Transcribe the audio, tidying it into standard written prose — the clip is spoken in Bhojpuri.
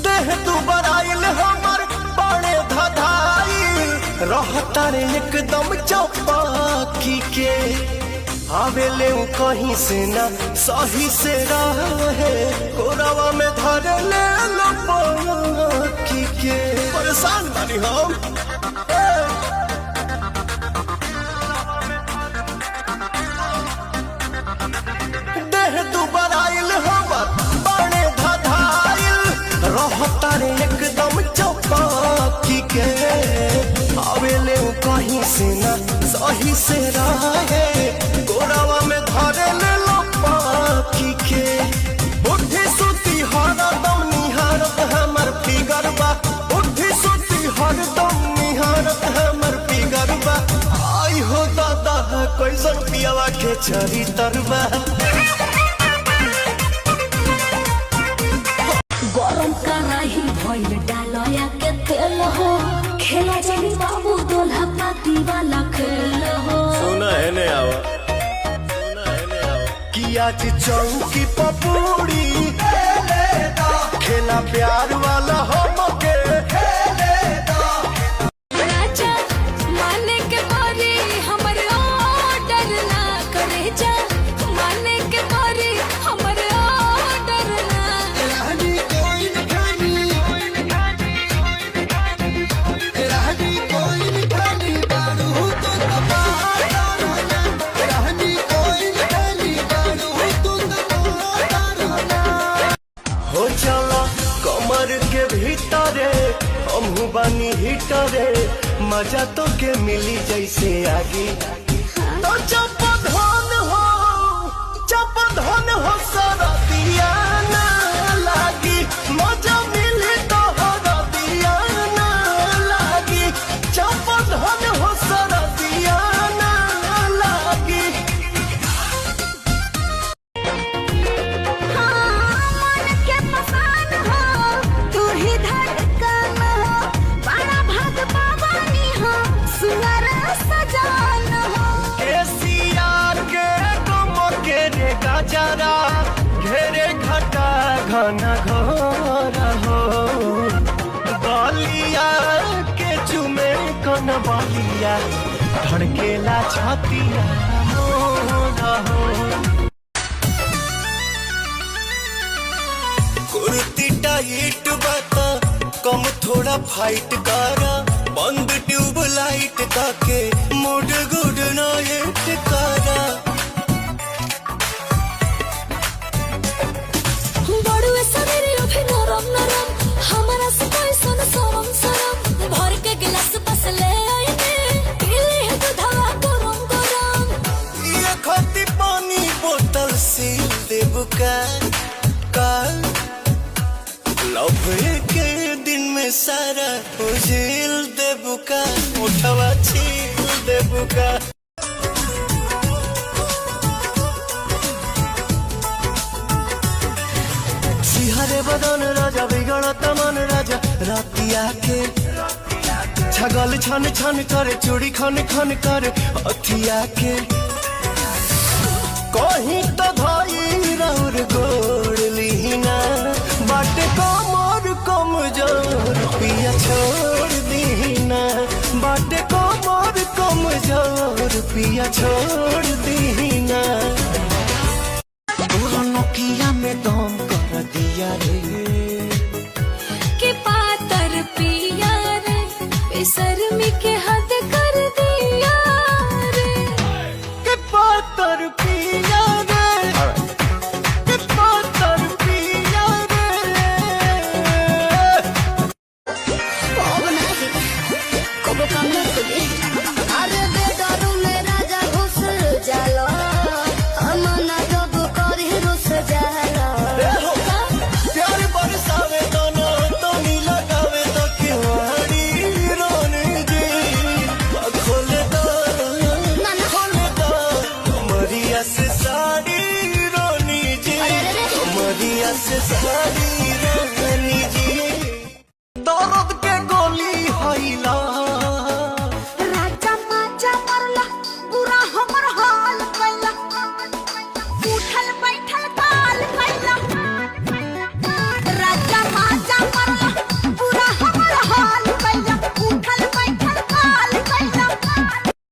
देह तू बराइल हमर बड़े धधाइल रहता रे एकदम चौपाकी के आवेले उ कहीं से ना सही से रहे कोरावा में धर ले लपकी के परेशान बानी हम देह दुबर आइल हमर बड़े धधाइल रहता रे एकदम चौपाकी के आवेले उ कहीं से ना सही से रहे गोरावा में धरे ले लो पाखी के उठी सुती हरदम निहारत हमर फिगर बा उठी सुती हरदम निहारत हमर फिगर बा आई हो दादा कैसन पियावा के चरित्र बा गरम कराही भइल डालया के तेल हो खेला जानी बाबू दोल्हा पाती वाला खेल हो सुना है ने आवा कि आज चौकी पपूड़ी खेला प्यार वाला हो मके राजा माने के मारी हमर ऑर्डर ना करे जा माने के मारी हमर ऑर्डर ना रानी कोई न खानी रानी कोई न खानी बारू तो रानी कोई न खानी बारू तो हो चला कमर के भीतरे हमहू बानी हिटरे मजा तो के मिली जैसे आगे तो चपधन हो सारा दिया ना लागी मजा मिली तो हरा दिया ना लागी चपधन हो सारा दिया ना लागी मन के पसान हो तू ही धड़कन हो बड़ा भाग पावानी हो सुअर सजान हो केसीआर के कमर के रे गजरा घेरे घटा घना घोर हो बलिया के चुमे कन बलिया धड़केला छातिया मोर हो कुर्ती टाइट बाता कम थोड़ा फाइट करा बंद ट्यूब लाइट ताके मूड गुड नाइट करा बड़ुए सवेरे उठे नरम नरम हमारा से कोई सन सरम सरम भर के गिलास बस ले आई ने पीले है दूधवा गरम गरम ये खाती पानी बोतल सील देबू का लव के दिन में सारा उजिल देबू का उठवा छील देबू का सिहरे बदन राजा बिगड़त मन राजा रातिया के छगल छन छन करे चूड़ी खन खन करे अथिया के कहीं तो धाई रौर गोड़ लीना बाटे कमर कमजोर पिया छोड़ दीना बाटे कमर कमजोर पिया छोड़ दीना नोकिया में दम कर दिया रे